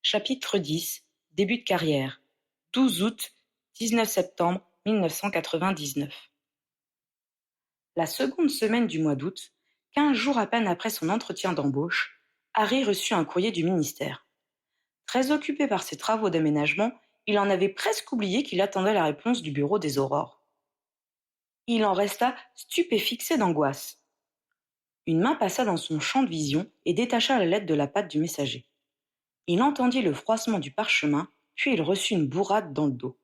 Chapitre 10. Début de carrière. 12 août, 19 septembre 1999. La seconde semaine du mois d'août, 15 jours à peine après son entretien d'embauche, Harry reçut un courrier du ministère. Très occupé par ses travaux d'aménagement, il en avait presque oublié qu'il attendait la réponse du bureau des Aurores. Il en resta stupéfixé d'angoisse. Une main passa dans son champ de vision et détacha la lettre de la patte du messager. Il entendit le froissement du parchemin, puis il reçut une bourrade dans le dos.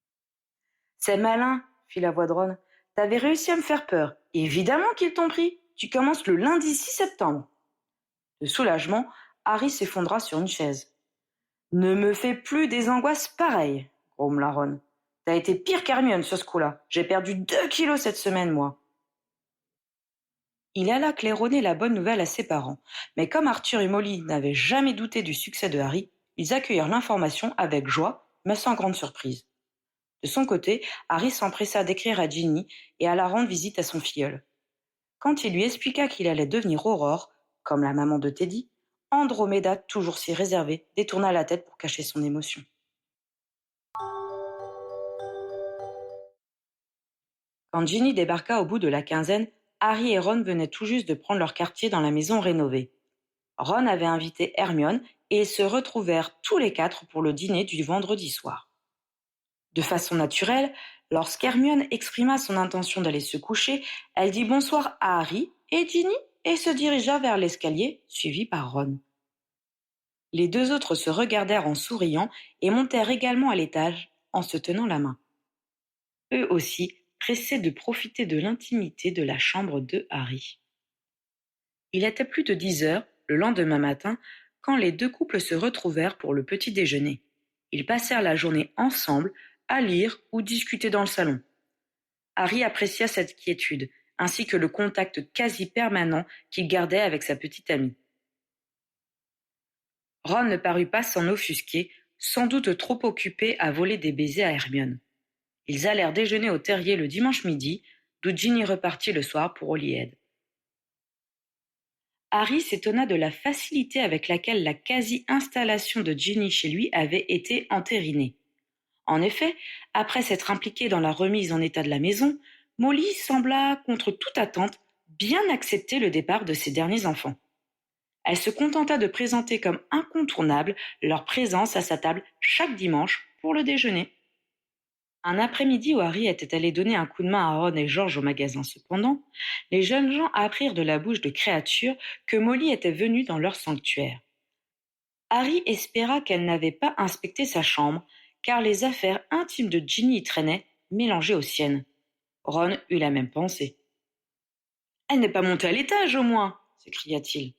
« C'est malin, » fit la voix de Ron. « T'avais réussi à me faire peur. Évidemment qu'ils t'ont pris. Tu commences le lundi 6 septembre. » De soulagement, Harry s'effondra sur une chaise. « Ne me fais plus des angoisses pareilles, » grommela Ron. « T'as été pire qu'Hermione sur ce coup-là. J'ai perdu 2 kilos cette semaine, moi. » Il alla claironner la bonne nouvelle à ses parents, mais comme Arthur et Molly n'avaient jamais douté du succès de Harry, ils accueillirent l'information avec joie, mais sans grande surprise. De son côté, Harry s'empressa d'écrire à Ginny et alla rendre visite à son filleul. Quand il lui expliqua qu'il allait devenir Aurore, comme la maman de Teddy, Andromeda, toujours si réservée, détourna la tête pour cacher son émotion. Quand Ginny débarqua au bout de la quinzaine, Harry et Ron venaient tout juste de prendre leur quartier dans la maison rénovée. Ron avait invité Hermione et ils se retrouvèrent tous les 4 pour le dîner du vendredi soir. De façon naturelle, lorsqu'Hermione exprima son intention d'aller se coucher, elle dit bonsoir à Harry et Ginny et se dirigea vers l'escalier, suivie par Ron. Les 2 autres se regardèrent en souriant et montèrent également à l'étage en se tenant la main. Eux aussi, pressés de profiter de l'intimité de la chambre de Harry. Il était plus de 10 heures, le lendemain matin, quand les 2 couples se retrouvèrent pour le petit déjeuner. Ils passèrent la journée ensemble, à lire ou discuter dans le salon. Harry apprécia cette quiétude, ainsi que le contact quasi permanent qu'il gardait avec sa petite amie. Ron ne parut pas s'en offusquer, sans doute trop occupé à voler des baisers à Hermione. Ils allèrent déjeuner au terrier le dimanche midi, d'où Ginny repartit le soir pour Holyhead. Harry s'étonna de la facilité avec laquelle la quasi-installation de Ginny chez lui avait été entérinée. En effet, après s'être impliquée dans la remise en état de la maison, Molly sembla, contre toute attente, bien accepter le départ de ses derniers enfants. Elle se contenta de présenter comme incontournable leur présence à sa table chaque dimanche pour le déjeuner. Un après-midi où Harry était allé donner un coup de main à Ron et George au magasin cependant, les jeunes gens apprirent de la bouche de Créature que Molly était venue dans leur sanctuaire. Harry espéra qu'elle n'avait pas inspecté sa chambre, car les affaires intimes de Ginny y traînaient, mélangées aux siennes. Ron eut la même pensée. « Elle n'est pas montée à l'étage, au moins !» s'écria-t-il.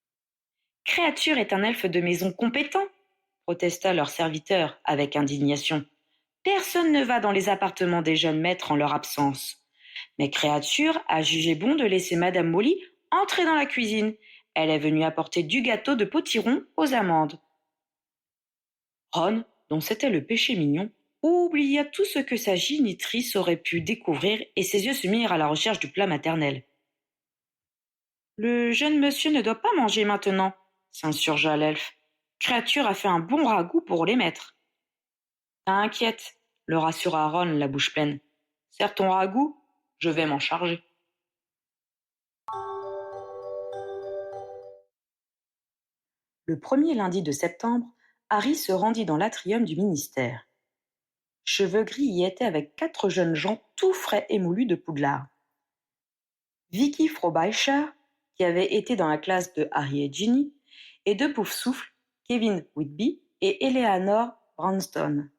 « Créature est un elfe de maison compétent !» protesta leur serviteur avec indignation. « Personne ne va dans les appartements des jeunes maîtres en leur absence. Mais Créature a jugé bon de laisser Madame Molly entrer dans la cuisine. Elle est venue apporter du gâteau de potiron aux amandes. » Ron, dont c'était le péché mignon, oublia tout ce que sa génitrice aurait pu découvrir et ses yeux se mirent à la recherche du plat maternel. « Le jeune monsieur ne doit pas manger maintenant, » s'insurgea l'elfe. « Créature a fait un bon ragoût pour les maîtres. »« T'inquiète, » le rassura Ron, la bouche pleine. « Sers ton ragoût, je vais m'en charger. » Le premier lundi de septembre, Harry se rendit dans l'atrium du ministère. Cheveux-Gris y était avec 4 jeunes gens tout frais émoulus de Poudlard. Vicky Frobisher, qui avait été dans la classe de Harry et Ginny, et 2 Poufsouffles, Kevin Whitby et Eleanor Branston.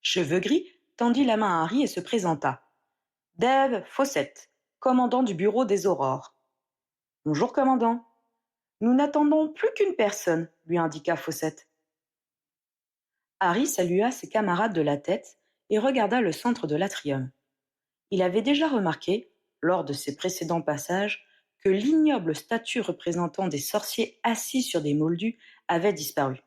Cheveux-Gris tendit la main à Harry et se présenta. « Dave Fawcett, commandant du bureau des Aurores. »« Bonjour, commandant. »« Nous n'attendons plus qu'une personne, » lui indiqua Fawcett. Harry salua ses camarades de la tête et regarda le centre de l'atrium. Il avait déjà remarqué, lors de ses précédents passages, que l'ignoble statue représentant des sorciers assis sur des moldus avait disparu.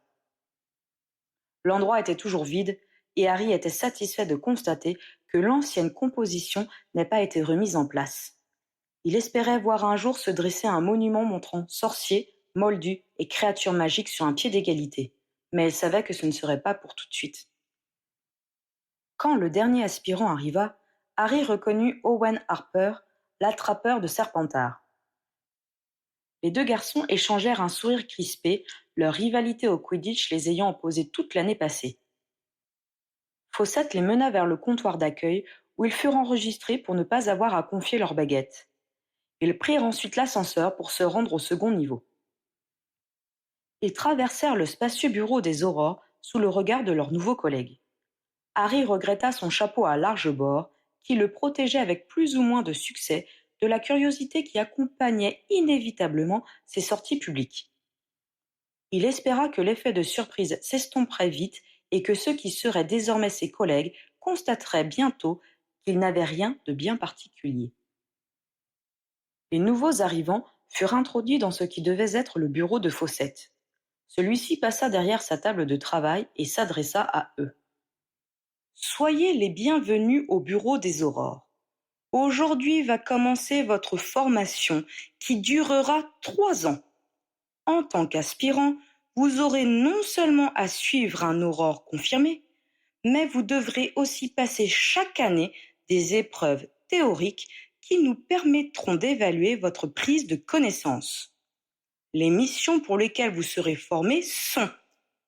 L'endroit était toujours vide et Harry était satisfait de constater que l'ancienne composition n'ait pas été remise en place. Il espérait voir un jour se dresser un monument montrant sorciers moldus et créatures magiques sur un pied d'égalité. Mais elle savait que ce ne serait pas pour tout de suite. Quand le dernier aspirant arriva, Harry reconnut Owen Harper, l'attrapeur de Serpentard. Les deux garçons échangèrent un sourire crispé, leur rivalité au Quidditch les ayant opposés toute l'année passée. Fawcett les mena vers le comptoir d'accueil où ils furent enregistrés pour ne pas avoir à confier leurs baguettes. Ils prirent ensuite l'ascenseur pour se rendre au second niveau. Ils traversèrent le spacieux bureau des Aurores sous le regard de leurs nouveaux collègues. Harry regretta son chapeau à larges bords, qui le protégeait avec plus ou moins de succès de la curiosité qui accompagnait inévitablement ses sorties publiques. Il espéra que l'effet de surprise s'estomperait vite et que ceux qui seraient désormais ses collègues constateraient bientôt qu'il n'avait rien de bien particulier. Les nouveaux arrivants furent introduits dans ce qui devait être le bureau de Fawcett. Celui-ci passa derrière sa table de travail et s'adressa à eux. Soyez les bienvenus au bureau des Aurores. Aujourd'hui va commencer votre formation qui durera 3 ans. En tant qu'aspirant, vous aurez non seulement à suivre un aurore confirmé, mais vous devrez aussi passer chaque année des épreuves théoriques qui nous permettront d'évaluer votre prise de connaissance. Les missions pour lesquelles vous serez formés sont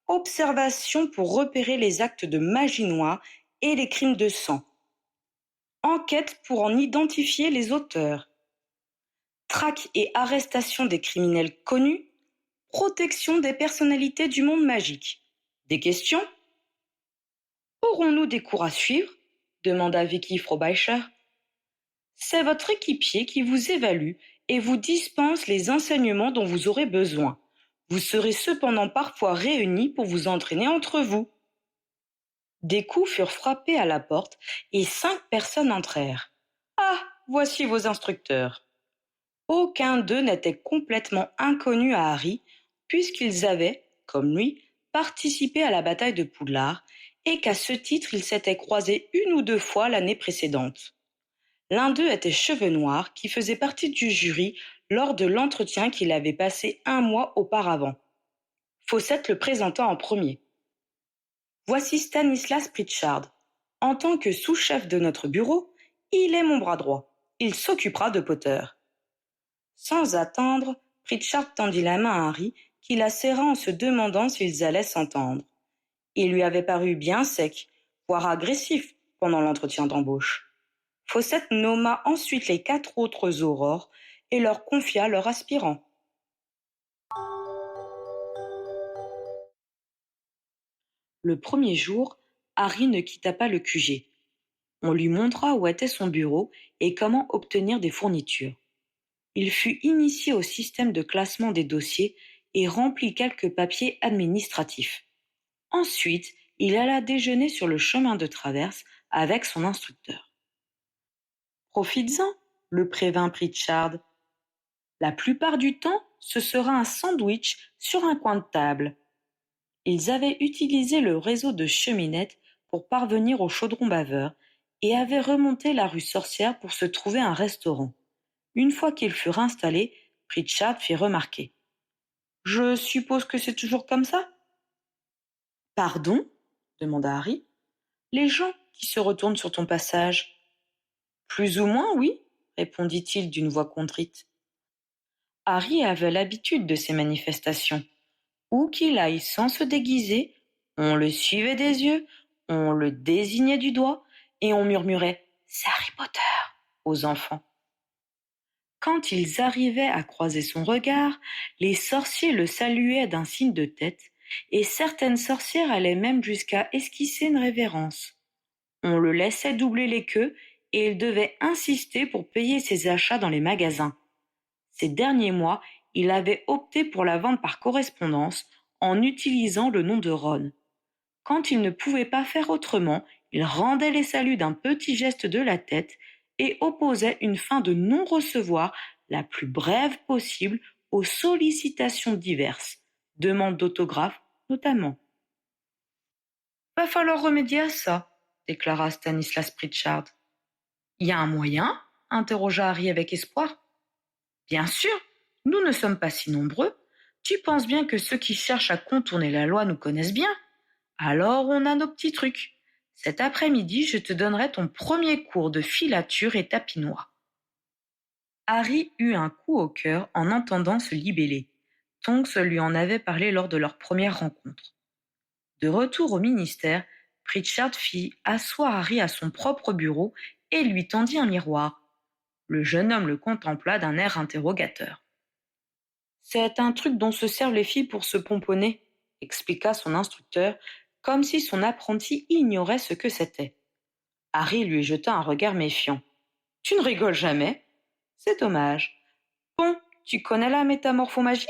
observation pour repérer les actes de magie noire et les crimes de sang, enquête pour en identifier les auteurs, traque et arrestation des criminels connus, protection des personnalités du monde magique. Des questions ? Aurons-nous des cours à suivre ? Demanda Vicky Frobisher. C'est votre équipier qui vous évalue et vous dispense les enseignements dont vous aurez besoin. Vous serez cependant parfois réunis pour vous entraîner entre vous. Des coups furent frappés à la porte et 5 personnes entrèrent. Ah, voici vos instructeurs. Aucun d'eux n'était complètement inconnu à Harry, puisqu'ils avaient, comme lui, participé à la bataille de Poudlard et qu'à ce titre ils s'étaient croisés 1 ou 2 fois l'année précédente. L'un d'eux était Cheveux Noir, qui faisait partie du jury lors de l'entretien qu'il avait passé 1 mois auparavant. Fawcett le présenta en premier. Voici Stanislas Pritchard. En tant que sous-chef de notre bureau, il est mon bras droit. Il s'occupera de Potter. Sans attendre, Pritchard tendit la main à Harry, qui la serra en se demandant s'ils allaient s'entendre. Il lui avait paru bien sec, voire agressif, pendant l'entretien d'embauche. Fawcett nomma ensuite les 4 autres aurores et leur confia leur aspirant. Le premier jour, Harry ne quitta pas le QG. On lui montra où était son bureau et comment obtenir des fournitures. Il fut initié au système de classement des dossiers et remplit quelques papiers administratifs. Ensuite, il alla déjeuner sur le chemin de traverse avec son instructeur. « Profites-en », le prévint Pritchard. « La plupart du temps, ce sera un sandwich sur un coin de table. » Ils avaient utilisé le réseau de cheminettes pour parvenir au chaudron baveur et avaient remonté la rue Sorcière pour se trouver un restaurant. Une fois qu'ils furent installés, Pritchard fit remarquer. « Je suppose que c'est toujours comme ça ?» « Pardon ?» demanda Harry. « Les gens qui se retournent sur ton passage. »« Plus ou moins, oui, » répondit-il d'une voix contrite. Harry avait l'habitude de ces manifestations. Où qu'il aille sans se déguiser, on le suivait des yeux, on le désignait du doigt et on murmurait « C'est Harry Potter » aux enfants. Quand ils arrivaient à croiser son regard, les sorciers le saluaient d'un signe de tête, et certaines sorcières allaient même jusqu'à esquisser une révérence. On le laissait doubler les queues, et il devait insister pour payer ses achats dans les magasins. Ces derniers mois, il avait opté pour la vente par correspondance, en utilisant le nom de Ron. Quand il ne pouvait pas faire autrement, il rendait les saluts d'un petit geste de la tête et opposait une fin de non-recevoir la plus brève possible aux sollicitations diverses, demandes d'autographes notamment. « Va falloir remédier à ça, » déclara Stanislas Pritchard. « Y a un moyen ?» interrogea Harry avec espoir. « Bien sûr, nous ne sommes pas si nombreux. Tu penses bien que ceux qui cherchent à contourner la loi nous connaissent bien? Alors on a nos petits trucs. Cet après-midi, je te donnerai ton premier cours de filature et tapinois. Harry eut un coup au cœur en entendant ce libellé. Tonks lui en avait parlé lors de leur première rencontre. De retour au ministère, Pritchard fit asseoir Harry à son propre bureau et lui tendit un miroir. Le jeune homme le contempla d'un air interrogateur. C'est un truc dont se servent les filles pour se pomponner, expliqua son instructeur, comme si son apprenti ignorait ce que c'était. Harry lui jeta un regard méfiant. Tu ne rigoles jamais? C'est dommage. Bon, tu connais la métamorphomagie?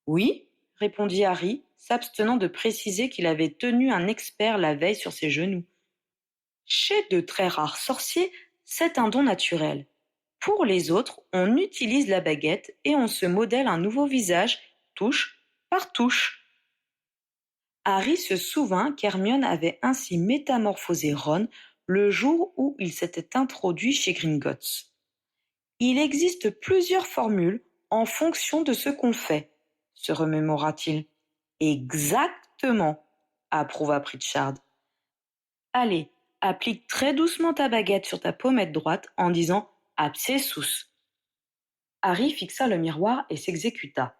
Oui, répondit Harry, s'abstenant de préciser qu'il avait tenu un expert la veille sur ses genoux. Chez de très rares sorciers, c'est un don naturel. Pour les autres, on utilise la baguette et on se modèle un nouveau visage, touche par touche. Harry se souvint qu'Hermione avait ainsi métamorphosé Ron le jour où il s'était introduit chez Gringotts. Il existe plusieurs formules en fonction de ce qu'on fait, se remémora-t-il. Exactement, approuva Pritchard. Allez, applique très doucement ta baguette sur ta pommette droite en disant abscessus. Harry fixa le miroir et s'exécuta.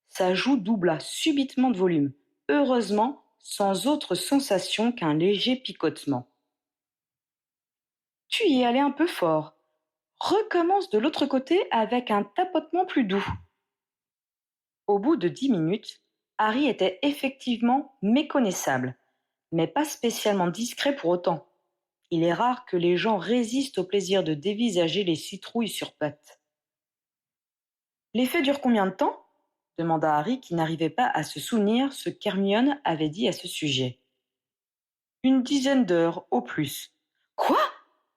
Sa joue doubla subitement de volume, heureusement sans autre sensation qu'un léger picotement. Tu y es allé un peu fort. Recommence de l'autre côté avec un tapotement plus doux. Au bout de 10 minutes, Harry était effectivement méconnaissable, mais pas spécialement discret pour autant. Il est rare que les gens résistent au plaisir de dévisager les citrouilles sur pattes. L'effet dure combien de temps? Demanda Harry qui n'arrivait pas à se souvenir ce qu'Hermione avait dit à ce sujet. Une dizaine d'heures, au plus. Quoi?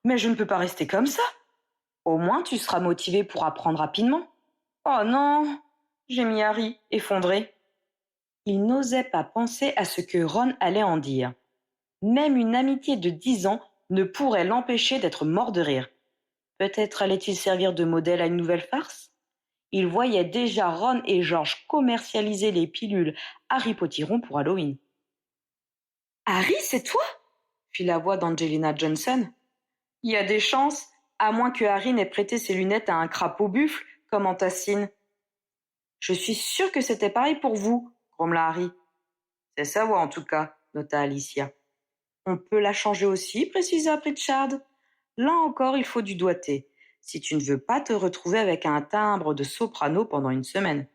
Mais je ne peux pas rester comme ça. Au moins tu seras motivé pour apprendre rapidement. Oh non, gémit Harry, effondré. Il n'osait pas penser à ce que Ron allait en dire. Même une amitié de 10 ans ne pourrait l'empêcher d'être mort de rire. Peut-être allait-il servir de modèle à une nouvelle farce? Il voyait déjà Ron et George commercialiser les pilules Harry Potiron pour Halloween. Harry, c'est toi? Fit la voix d'Angelina Johnson. Il y a des chances, à moins que Harry n'ait prêté ses lunettes à un crapaud buffle, commenta Cine. Je suis sûre que c'était pareil pour vous, grommela Harry. C'est sa voix en tout cas, nota Alicia. On peut la changer aussi, précisa Pritchard. Là encore, il faut du doigté, si tu ne veux pas te retrouver avec un timbre de soprano pendant une semaine.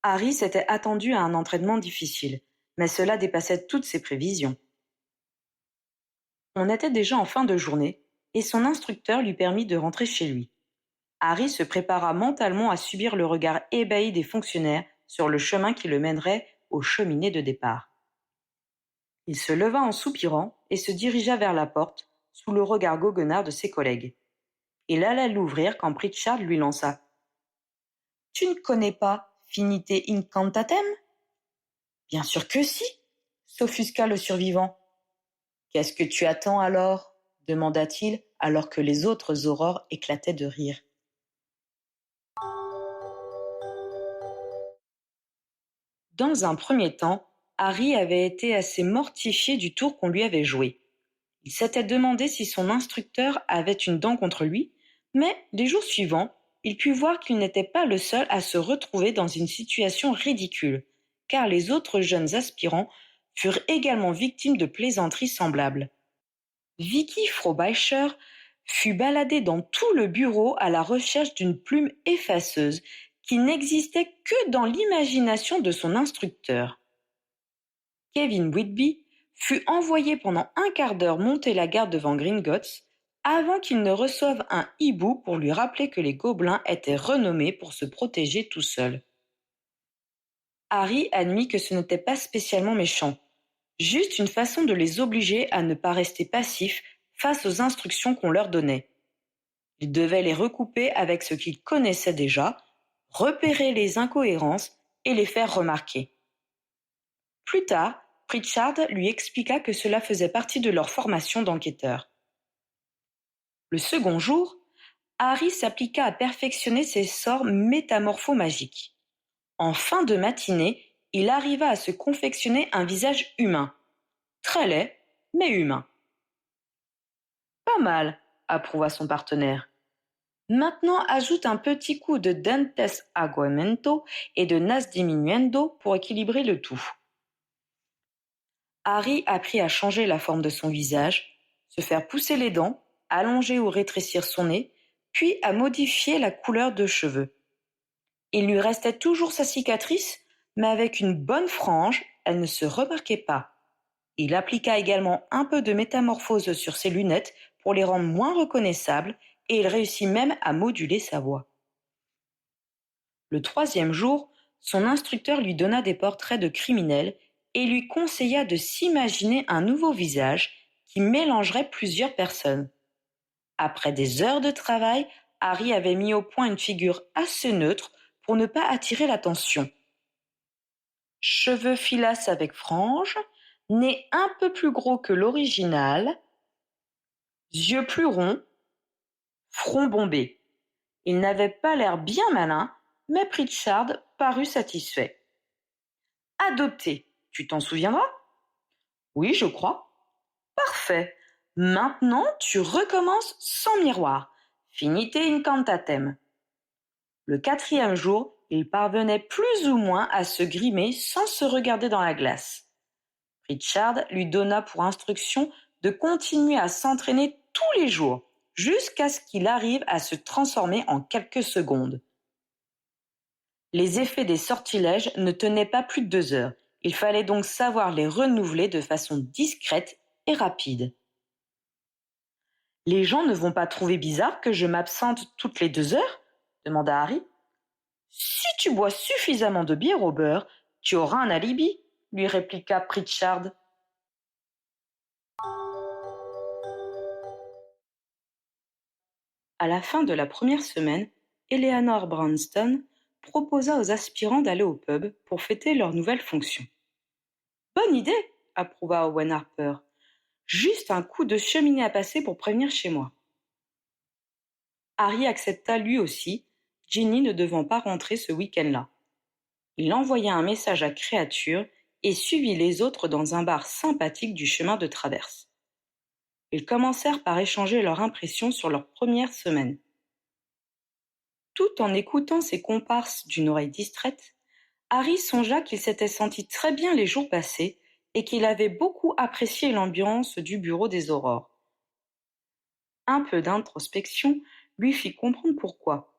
Harry s'était attendu à un entraînement difficile, mais cela dépassait toutes ses prévisions. On était déjà en fin de journée, et son instructeur lui permit de rentrer chez lui. Harry se prépara mentalement à subir le regard ébahi des fonctionnaires sur le chemin qui le mènerait aux cheminées de départ. Il se leva en soupirant et se dirigea vers la porte, sous le regard goguenard de ses collègues. Il allait l'ouvrir quand Pritchard lui lança. « Tu ne connais pas Finite Incantatem » ? « Bien sûr que si, s'offusqua le survivant. « Qu'est-ce que tu attends alors » demanda-t-il alors que les autres aurores éclataient de rire. Dans un premier temps, Harry avait été assez mortifié du tour qu'on lui avait joué. Il s'était demandé si son instructeur avait une dent contre lui, mais les jours suivants, il put voir qu'il n'était pas le seul à se retrouver dans une situation ridicule, car les autres jeunes aspirants furent également victimes de plaisanteries semblables. Vicky Frobisher fut baladée dans tout le bureau à la recherche d'une plume effaceuse qui n'existait que dans l'imagination de son instructeur. Kevin Whitby fut envoyé pendant un quart d'heure monter la garde devant Gringotts avant qu'il ne reçoive un hibou pour lui rappeler que les gobelins étaient renommés pour se protéger tout seuls. Harry admit que ce n'était pas spécialement méchant, juste une façon de les obliger à ne pas rester passifs face aux instructions qu'on leur donnait. Ils devaient les recouper avec ce qu'ils connaissaient déjà, repérer les incohérences et les faire remarquer. Plus tard, Pritchard lui expliqua que cela faisait partie de leur formation d'enquêteur. Le second jour, Harry s'appliqua à perfectionner ses sorts métamorphomagiques. En fin de matinée, il arriva à se confectionner un visage humain. Très laid, mais humain. Pas mal, approuva son partenaire. Maintenant ajoute un petit coup de dentes aguamento et de nas diminuendo pour équilibrer le tout. Harry apprit à changer la forme de son visage, se faire pousser les dents, allonger ou rétrécir son nez, puis à modifier la couleur de cheveux. Il lui restait toujours sa cicatrice, mais avec une bonne frange, elle ne se remarquait pas. Il appliqua également un peu de métamorphose sur ses lunettes pour les rendre moins reconnaissables, et il réussit même à moduler sa voix. Le 3e jour, son instructeur lui donna des portraits de criminels et lui conseilla de s'imaginer un nouveau visage qui mélangerait plusieurs personnes. Après des heures de travail, Harry avait mis au point une figure assez neutre pour ne pas attirer l'attention. Cheveux filasses avec franges, nez un peu plus gros que l'original, yeux plus ronds, front bombé. Il n'avait pas l'air bien malin, mais Pritchard parut satisfait. Adopté, tu t'en souviendras? Oui, je crois. Parfait. Maintenant, tu recommences sans miroir. Finite incantatem. Le 4e jour, il parvenait plus ou moins à se grimer sans se regarder dans la glace. Pritchard lui donna pour instruction de continuer à s'entraîner tous les jours, jusqu'à ce qu'il arrive à se transformer en quelques secondes. Les effets des sortilèges ne tenaient pas plus de 2 heures. Il fallait donc savoir les renouveler de façon discrète et rapide. Les gens ne vont pas trouver bizarre que je m'absente toutes les 2 heures? Demanda Harry. Si tu bois suffisamment de bière au beurre, tu auras un alibi, lui répliqua Pritchard. À la fin de la première semaine, Eleanor Branston proposa aux aspirants d'aller au pub pour fêter leur nouvelle fonction. Bonne idée, approuva Owen Harper. Juste un coup de cheminée à passer pour prévenir chez moi. Harry accepta lui aussi, Ginny ne devant pas rentrer ce week-end-là. Il envoya un message à Créature et suivit les autres dans un bar sympathique du chemin de traverse. Ils commencèrent par échanger leurs impressions sur leur première semaine. Tout en écoutant ses comparses d'une oreille distraite, Harry songea qu'il s'était senti très bien les jours passés et qu'il avait beaucoup apprécié l'ambiance du bureau des Aurores. Un peu d'introspection lui fit comprendre pourquoi.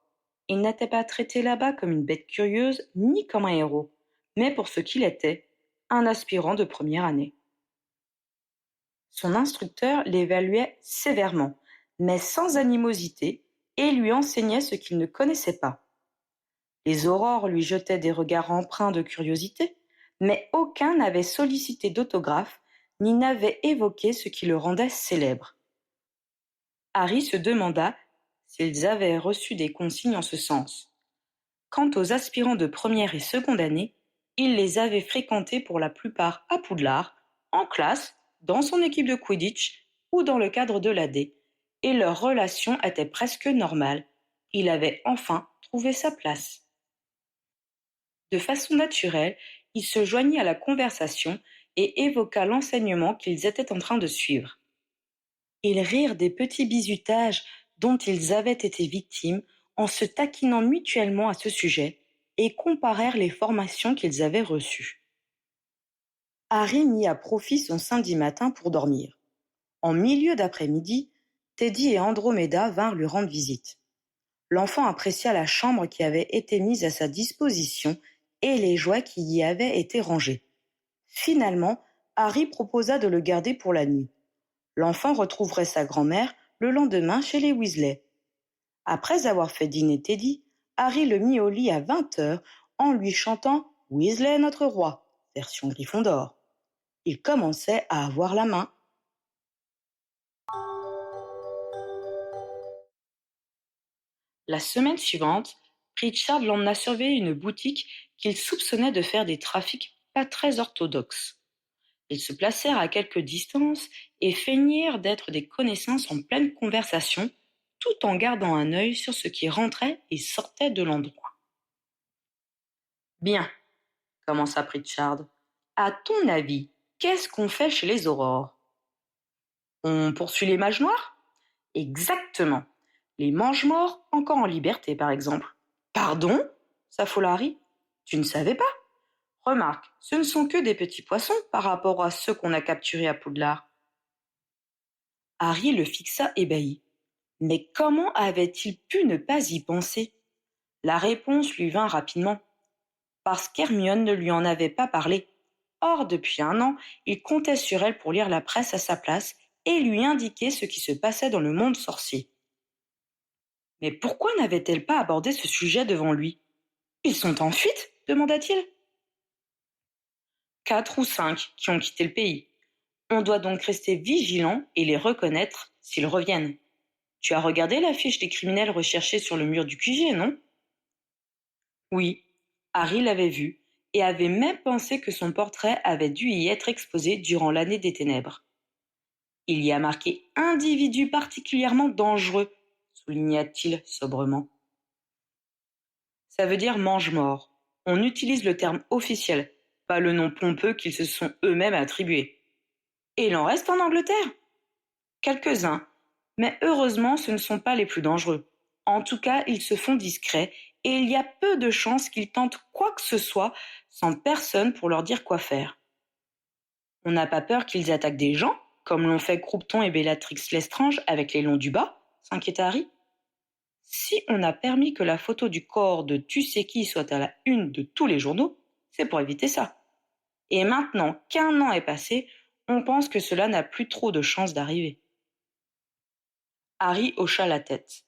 Il n'était pas traité là-bas comme une bête curieuse ni comme un héros, mais pour ce qu'il était, un aspirant de première année. Son instructeur l'évaluait sévèrement, mais sans animosité, et lui enseignait ce qu'il ne connaissait pas. Les Aurores lui jetaient des regards empreints de curiosité, mais aucun n'avait sollicité d'autographe, ni n'avait évoqué ce qui le rendait célèbre. Harry se demanda s'ils avaient reçu des consignes en ce sens. Quant aux aspirants de première et seconde année, il les avait fréquentés pour la plupart à Poudlard, en classe, dans son équipe de Quidditch ou dans le cadre de l'AD, et leur relation était presque normale. Il avait enfin trouvé sa place. De façon naturelle, il se joignit à la conversation et évoqua l'enseignement qu'ils étaient en train de suivre. Ils rirent des petits bizutages dont ils avaient été victimes en se taquinant mutuellement à ce sujet et comparèrent les formations qu'ils avaient reçues. Harry mit à profit son samedi matin pour dormir. En milieu d'après-midi, Teddy et Andromeda vinrent lui rendre visite. L'enfant apprécia la chambre qui avait été mise à sa disposition et les jouets qui y avaient été rangés. Finalement, Harry proposa de le garder pour la nuit. L'enfant retrouverait sa grand-mère le lendemain chez les Weasley. Après avoir fait dîner Teddy, Harry le mit au lit à 20 heures en lui chantant « Weasley notre roi », version Gryffondor. Il commençait à avoir la main. La semaine suivante, Pritchard l'emmena surveiller une boutique qu'il soupçonnait de faire des trafics pas très orthodoxes. Ils se placèrent à quelque distance et feignirent d'être des connaissances en pleine conversation, tout en gardant un œil sur ce qui rentrait et sortait de l'endroit. Bien, commença Pritchard. À ton avis, qu'est-ce qu'on fait chez les aurores? On poursuit les mages noirs? Exactement. Les mange-morts encore en liberté, par exemple. Pardon? s'affola Harry. Tu ne savais pas? Remarque, ce ne sont que des petits poissons par rapport à ceux qu'on a capturés à Poudlard. Harry le fixa ébahi. Mais comment avait-il pu ne pas y penser? La réponse lui vint rapidement. Parce qu'Hermione ne lui en avait pas parlé. Or, depuis un an, il comptait sur elle pour lire la presse à sa place et lui indiquer ce qui se passait dans le monde sorcier. Mais pourquoi n'avait-elle pas abordé ce sujet devant lui? Ils sont en fuite? demanda-t-il. 4 ou 5 qui ont quitté le pays. On doit donc rester vigilant et les reconnaître s'ils reviennent. Tu as regardé la fiche des criminels recherchés sur le mur du QG, non? Oui, Harry l'avait vu et avait même pensé que son portrait avait dû y être exposé durant l'année des ténèbres. Il y a marqué « individu particulièrement dangereux », souligna-t-il sobrement. Ça veut dire mange-mort. On utilise le terme officiel, pas le nom pompeux qu'ils se sont eux-mêmes attribués. Et il en reste en Angleterre? Quelques-uns, mais heureusement ce ne sont pas les plus dangereux. En tout cas, ils se font discrets et il y a peu de chances qu'ils tentent quoi que ce soit sans personne pour leur dire quoi faire. On n'a pas peur qu'ils attaquent des gens, comme l'ont fait Croupton et Bellatrix Lestrange avec les longs du bas, s'inquiéta Harry. Si on a permis que la photo du corps de tu sais qui soit à la une de tous les journaux, c'est pour éviter ça. Et maintenant qu'1 an est passé, on pense que cela n'a plus trop de chances d'arriver. Harry hocha la tête.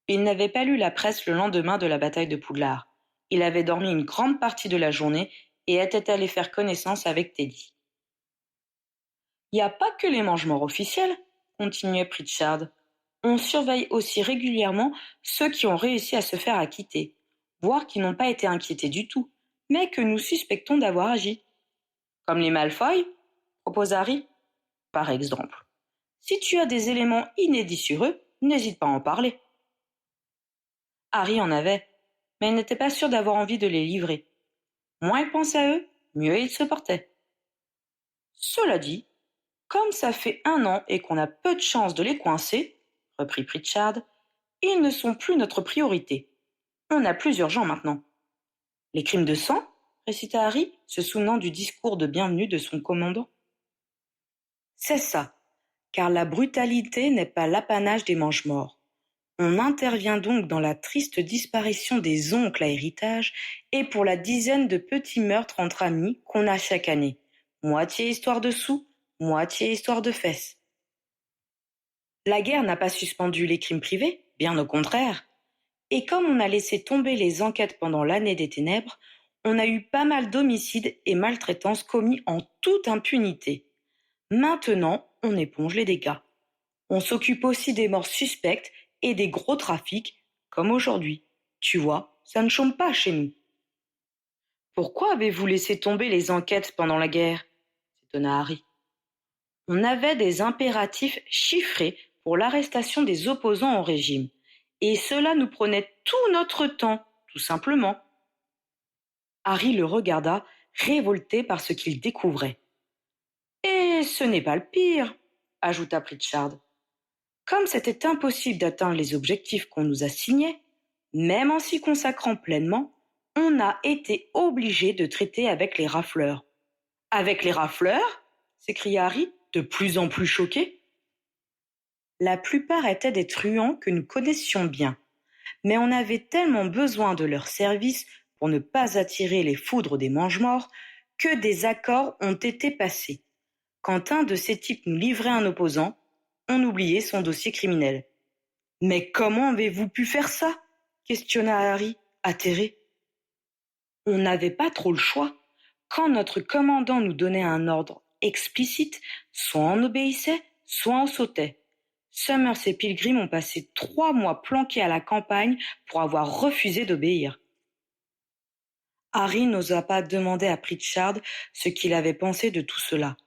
Il n'avait pas lu la presse le lendemain de la bataille de Poudlard. Il avait dormi une grande partie de la journée et était allé faire connaissance avec Teddy. Il n'y a pas que les mange-morts officiels, continuait Pritchard. On surveille aussi régulièrement ceux qui ont réussi à se faire acquitter, voire qui n'ont pas été inquiétés du tout, mais que nous suspectons d'avoir agi. Comme les Malfoy, propose Harry. Par exemple. Si tu as des éléments inédits sur eux, n'hésite pas à en parler. Harry en avait, mais il n'était pas sûr d'avoir envie de les livrer. Moins il pensait à eux, mieux il se portait. Cela dit, comme ça fait 1 an et qu'on a peu de chance de les coincer, reprit Pritchard, ils ne sont plus notre priorité. On a plus urgent maintenant. Les crimes de sang? récita Harry, se souvenant du discours de bienvenue de son commandant. C'est ça, car la brutalité n'est pas l'apanage des mange-morts. On intervient donc dans la triste disparition des oncles à héritage et pour la dizaine de petits meurtres entre amis qu'on a chaque année. Moitié histoire de sous, moitié histoire de fesses. La guerre n'a pas suspendu les crimes privés, bien au contraire. Et comme on a laissé tomber les enquêtes pendant l'année des ténèbres, on a eu pas mal d'homicides et maltraitances commis en toute impunité. Maintenant, on éponge les dégâts. On s'occupe aussi des morts suspectes et des gros trafics, comme aujourd'hui. Tu vois, ça ne chôme pas chez nous. Pourquoi avez-vous laissé tomber les enquêtes pendant la guerre? s'étonna Harry. On avait des impératifs chiffrés pour l'arrestation des opposants au régime. Et cela nous prenait tout notre temps, tout simplement. Harry le regarda, révolté par ce qu'il découvrait. Et ce n'est pas le pire, ajouta Pritchard. Comme c'était impossible d'atteindre les objectifs qu'on nous assignait, même en s'y consacrant pleinement, on a été obligé de traiter avec les rafleurs. Avec les rafleurs? s'écria Harry, de plus en plus choqué. La plupart étaient des truands que nous connaissions bien, mais on avait tellement besoin de leurs services pour ne pas attirer les foudres des mange-morts que des accords ont été passés. Quand un de ces types nous livrait un opposant, on oubliait son dossier criminel. « Mais comment avez-vous pu faire ça ?» questionna Harry, atterré. On n'avait pas trop le choix. Quand notre commandant nous donnait un ordre explicite, soit on obéissait, soit on sautait. Summers et Pilgrim ont passé 3 mois planqués à la campagne pour avoir refusé d'obéir. Harry n'osa pas demander à Pritchard ce qu'il avait pensé de tout cela,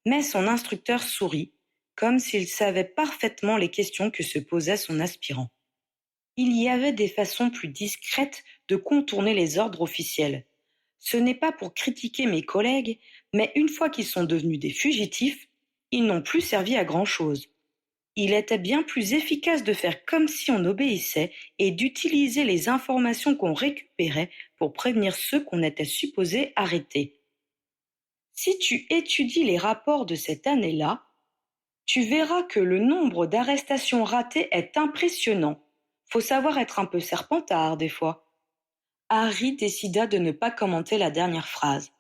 mais son instructeur sourit, comme s'il savait parfaitement les questions que se posait son aspirant. Il y avait des façons plus discrètes de contourner les ordres officiels. Ce n'est pas pour critiquer mes collègues, mais une fois qu'ils sont devenus des fugitifs, ils n'ont plus servi à grand-chose. Il était bien plus efficace de faire comme si on obéissait et d'utiliser les informations qu'on récupérait pour prévenir ceux qu'on était supposé arrêter. Si tu étudies les rapports de cette année-là, tu verras que le nombre d'arrestations ratées est impressionnant. Faut savoir être un peu serpentard des fois. Harry décida de ne pas commenter la dernière phrase.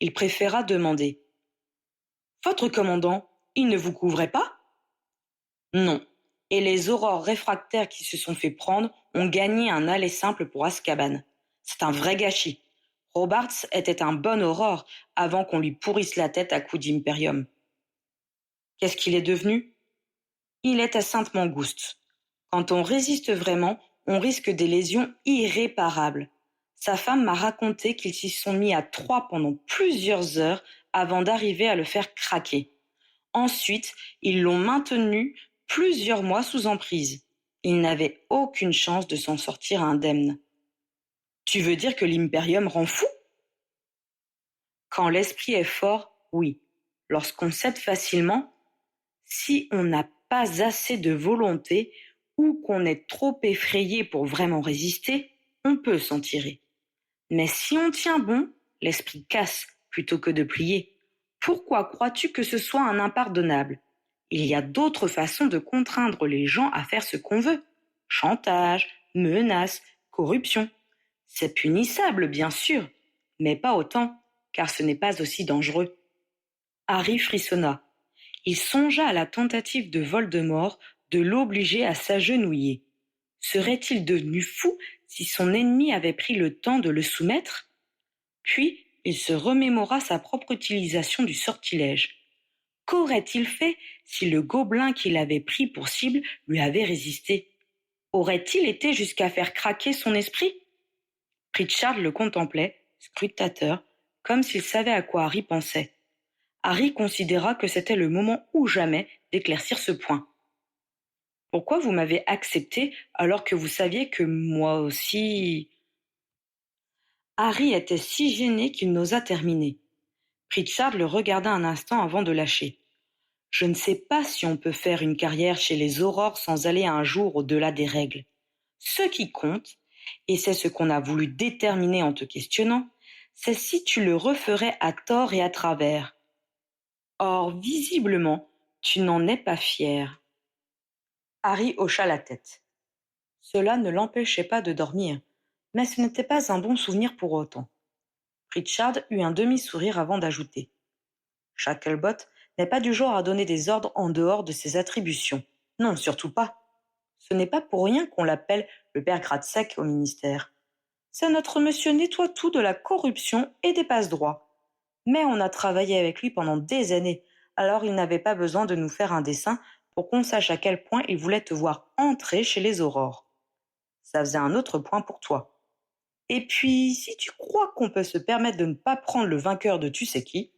Il préféra demander: Votre commandant, il ne vous couvrait pas? Non. Et les aurores réfractaires qui se sont fait prendre ont gagné un aller simple pour Azkaban. C'est un vrai gâchis. Robarts était un bon aurore avant qu'on lui pourrisse la tête à coups d'impérium. Qu'est-ce qu'il est devenu? Il est à Sainte-Mangouste. Quand on résiste vraiment, on risque des lésions irréparables. Sa femme m'a raconté qu'ils s'y sont mis à 3 pendant plusieurs heures avant d'arriver à le faire craquer. Ensuite, ils l'ont maintenu plusieurs mois sous emprise. Il n'avait aucune chance de s'en sortir indemne. Tu veux dire que l'Imperium rend fou? Quand l'esprit est fort, oui. Lorsqu'on cède facilement, si on n'a pas assez de volonté ou qu'on est trop effrayé pour vraiment résister, on peut s'en tirer. Mais si on tient bon, l'esprit casse plutôt que de plier. Pourquoi crois-tu que ce soit un impardonnable? Il y a d'autres façons de contraindre les gens à faire ce qu'on veut. Chantage, menaces, corruption. C'est punissable, bien sûr, mais pas autant, car ce n'est pas aussi dangereux. Harry frissonna. Il songea à la tentative de Voldemort de l'obliger à s'agenouiller. Serait-il devenu fou si son ennemi avait pris le temps de le soumettre? Puis, il se remémora sa propre utilisation du sortilège. Qu'aurait-il fait si le gobelin qu'il avait pris pour cible lui avait résisté? Aurait-il été jusqu'à faire craquer son esprit? Pritchard le contemplait, scrutateur, comme s'il savait à quoi Harry pensait. Harry considéra que c'était le moment ou jamais d'éclaircir ce point. Pourquoi vous m'avez accepté alors que vous saviez que moi aussi... Harry était si gêné qu'il n'osa terminer. Pritchard le regarda un instant avant de lâcher. Je ne sais pas si on peut faire une carrière chez les aurores sans aller un jour au-delà des règles. Ce qui compte, et c'est ce qu'on a voulu déterminer en te questionnant, c'est si tu le referais à tort et à travers. Or, visiblement, tu n'en es pas fier. Harry hocha la tête. Cela ne l'empêchait pas de dormir, mais ce n'était pas un bon souvenir pour autant. Pritchard eut un demi-sourire avant d'ajouter. Shacklebolt n'est pas du genre à donner des ordres en dehors de ses attributions. Non, surtout pas. Ce n'est pas pour rien qu'on l'appelle le père gratte-sec au ministère. C'est notre monsieur nettoie-tout de la corruption et des passe-droits. Mais on a travaillé avec lui pendant des années, alors il n'avait pas besoin de nous faire un dessin pour qu'on sache à quel point il voulait te voir entrer chez les aurores. Ça faisait un autre point pour toi. Et puis, si tu crois qu'on peut se permettre de ne pas prendre le vainqueur de tu sais qui...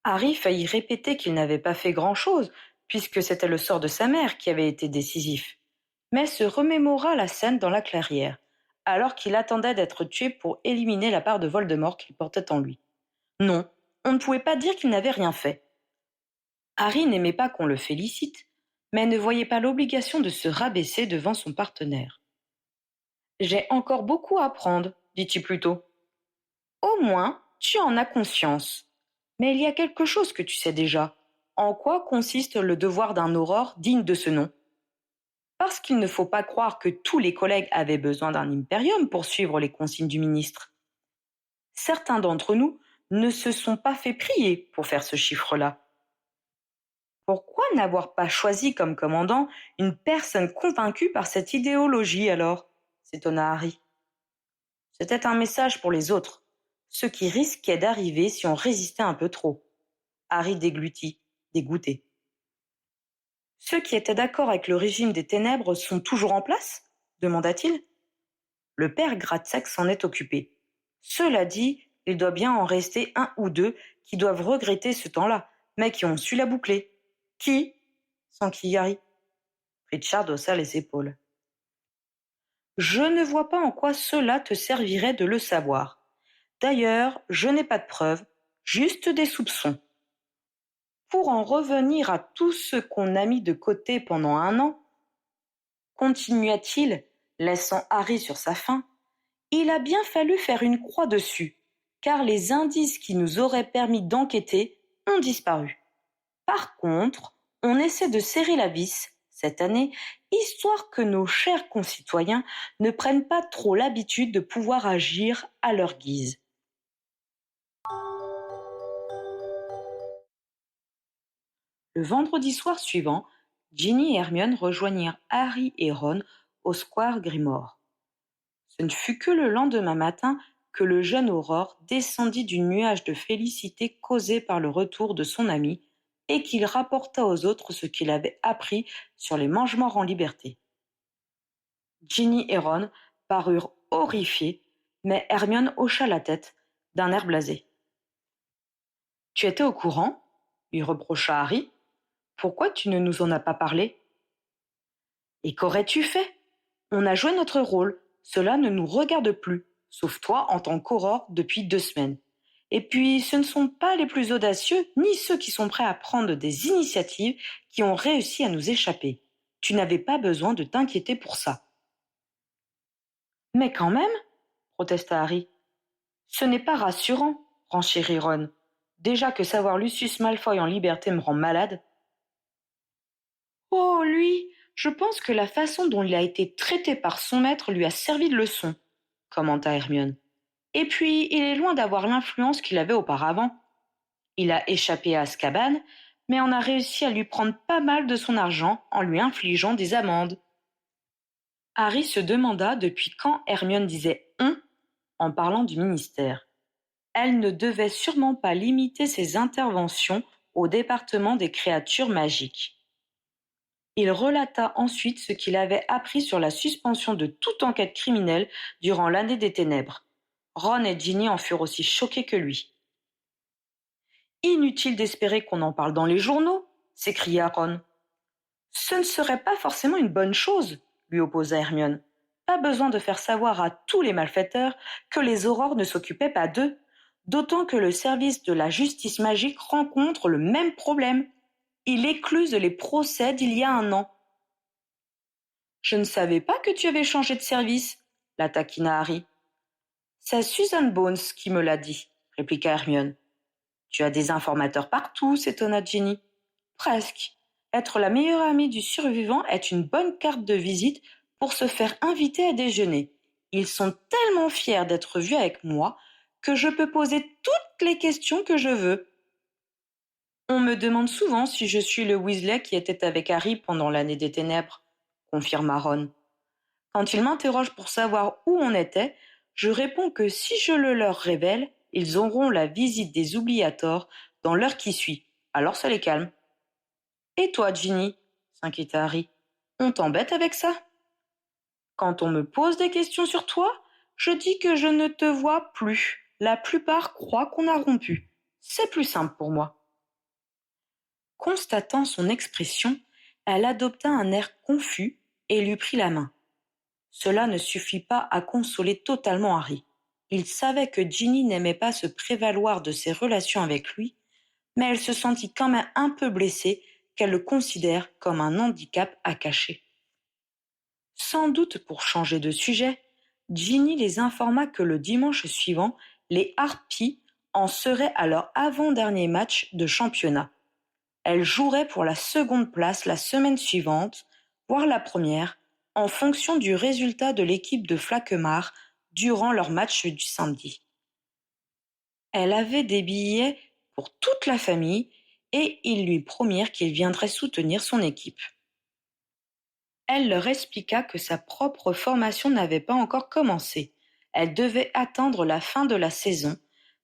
Harry faillit répéter qu'il n'avait pas fait grand-chose, puisque c'était le sort de sa mère qui avait été décisif, mais se remémora la scène dans la clairière, alors qu'il attendait d'être tué pour éliminer la part de Voldemort qu'il portait en lui. Non, on ne pouvait pas dire qu'il n'avait rien fait. Harry n'aimait pas qu'on le félicite, mais ne voyait pas l'obligation de se rabaisser devant son partenaire. « J'ai encore beaucoup à apprendre, dit-il plutôt. Au moins, tu en as conscience. Mais il y a quelque chose que tu sais déjà. En quoi consiste le devoir d'un aurore digne de ce nom? Parce qu'il ne faut pas croire que tous les collègues avaient besoin d'un impérium pour suivre les consignes du ministre. Certains d'entre nous ne se sont pas fait prier pour faire ce chiffre-là. Pourquoi n'avoir pas choisi comme commandant une personne convaincue par cette idéologie alors? S'étonna Harry. C'était un message pour les autres, ce qui risquait d'arriver si on résistait un peu trop. Harry déglutit, dégoûté. Ceux qui étaient d'accord avec le régime des ténèbres sont toujours en place? Demanda-t-il. Le père Gratte-sec s'en est occupé. Cela dit, il doit bien en rester un ou deux qui doivent regretter ce temps-là, mais qui ont su la boucler. Qui? S'enquit Harry. Pritchard haussa les épaules. Je ne vois pas en quoi cela te servirait de le savoir. D'ailleurs, je n'ai pas de preuves, juste des soupçons. Pour en revenir à tout ce qu'on a mis de côté pendant 1 an, continua-t-il, laissant Harry sur sa faim, il a bien fallu faire une croix dessus, car les indices qui nous auraient permis d'enquêter ont disparu. Par contre, on essaie de serrer la vis, cette année, histoire que nos chers concitoyens ne prennent pas trop l'habitude de pouvoir agir à leur guise. Le vendredi soir suivant, Ginny et Hermione rejoignirent Harry et Ron au square Grimmauld. Ce ne fut que le lendemain matin que le jeune Aurore descendit du nuage de félicité causé par le retour de son ami et qu'il rapporta aux autres ce qu'il avait appris sur les mangements en liberté. Ginny et Ron parurent horrifiés, mais Hermione hocha la tête, d'un air blasé. « Tu étais au courant ?» lui reprocha Harry. « Pourquoi tu ne nous en as pas parlé ?»« Et qu'aurais-tu fait ? On a joué notre rôle, cela ne nous regarde plus, sauf toi en tant qu'Aurore depuis 2 semaines. Et puis, ce ne sont pas les plus audacieux, ni ceux qui sont prêts à prendre des initiatives qui ont réussi à nous échapper. Tu n'avais pas besoin de t'inquiéter pour ça. » « Mais quand même, » protesta Harry. « Ce n'est pas rassurant, » renchérit Ron. « Déjà que savoir Lucius Malfoy en liberté me rend malade. »« Oh, lui, je pense que la façon dont il a été traité par son maître lui a servi de leçon, » commenta Hermione. « Et puis, il est loin d'avoir l'influence qu'il avait auparavant. Il a échappé à Azkaban, mais on a réussi à lui prendre pas mal de son argent en lui infligeant des amendes. » Harry se demanda depuis quand Hermione disait « on » en parlant du ministère. Elle ne devait sûrement pas limiter ses interventions au département des créatures magiques. Il relata ensuite ce qu'il avait appris sur la suspension de toute enquête criminelle durant l'année des ténèbres. Ron et Ginny en furent aussi choqués que lui. « Inutile d'espérer qu'on en parle dans les journaux !» s'écria Ron. « Ce ne serait pas forcément une bonne chose !» lui opposa Hermione. « Pas besoin de faire savoir à tous les malfaiteurs que les aurores ne s'occupaient pas d'eux, d'autant que le service de la justice magique rencontre le même problème. Il écluse les procès d'il y a 1 an. »« Je ne savais pas que tu avais changé de service, » la taquina Harry. « C'est Susan Bones qui me l'a dit, » répliqua Hermione. « Tu as des informateurs partout, s'étonna Ginny. « Presque. Être la meilleure amie du survivant est une bonne carte de visite pour se faire inviter à déjeuner. Ils sont tellement fiers d'être vus avec moi que je peux poser toutes les questions que je veux. » « On me demande souvent si je suis le Weasley qui était avec Harry pendant l'année des ténèbres, » confirma Ron. « Quand ils m'interrogent pour savoir où on était, je réponds que si je le leur révèle, ils auront la visite des oubliators dans l'heure qui suit, alors ça les calme. »« Et toi, Ginny ?» s'inquiéta Harry. « On t'embête avec ça ? » ?»« Quand on me pose des questions sur toi, je dis que je ne te vois plus. La plupart croient qu'on a rompu. C'est plus simple pour moi. » Constatant son expression, elle adopta un air confus et lui prit la main. Cela ne suffit pas à consoler totalement Harry. Il savait que Ginny n'aimait pas se prévaloir de ses relations avec lui, mais elle se sentit quand même un peu blessée qu'elle le considère comme un handicap à cacher. Sans doute pour changer de sujet, Ginny les informa que le dimanche suivant, les Harpies en seraient à leur avant-dernier match de championnat. Elles joueraient pour la 2e place la semaine suivante, voire la première, en fonction du résultat de l'équipe de Flaquemart durant leur match du samedi. Elle avait des billets pour toute la famille et ils lui promirent qu'ils viendraient soutenir son équipe. Elle leur expliqua que sa propre formation n'avait pas encore commencé. Elle devait attendre la fin de la saison,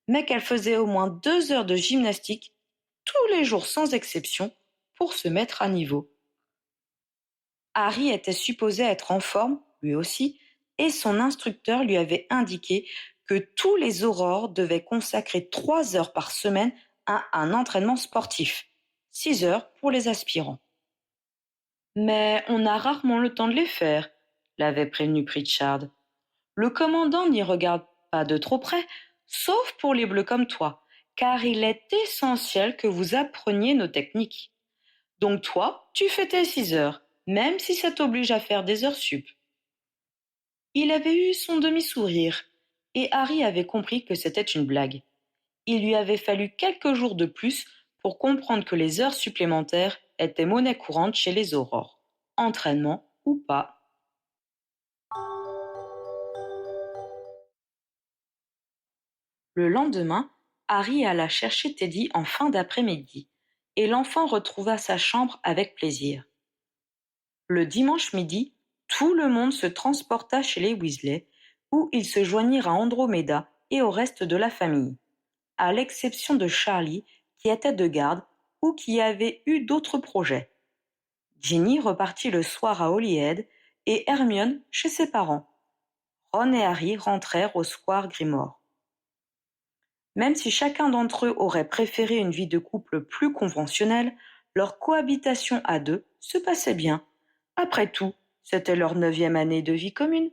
mais qu'elle faisait au moins 2 heures de gymnastique tous les jours sans exception pour se mettre à niveau. Harry était supposé être en forme, lui aussi, et son instructeur lui avait indiqué que tous les aurores devaient consacrer 3 heures par semaine à un entraînement sportif, 6 heures pour les aspirants. « Mais on a rarement le temps de les faire, » l'avait prévenu Pritchard. « Le commandant n'y regarde pas de trop près, sauf pour les bleus comme toi, car il est essentiel que vous appreniez nos techniques. Donc toi, tu fais tes 6 heures, même si ça t'oblige à faire des heures sup. Il avait eu son demi-sourire, et Harry avait compris que c'était une blague. Il lui avait fallu quelques jours de plus pour comprendre que les heures supplémentaires étaient monnaie courante chez les aurores, entraînement ou pas. Le lendemain, Harry alla chercher Teddy en fin d'après-midi, et l'enfant retrouva sa chambre avec plaisir. Le dimanche midi, tout le monde se transporta chez les Weasley, où il se joignit à Andromeda et au reste de la famille, à l'exception de Charlie, qui était de garde ou qui avait eu d'autres projets. Ginny repartit le soir à Holyhead et Hermione chez ses parents. Ron et Harry rentrèrent au square Grimoire. Même si chacun d'entre eux aurait préféré une vie de couple plus conventionnelle, leur cohabitation à deux se passait bien. Après tout, c'était leur 9e année de vie commune.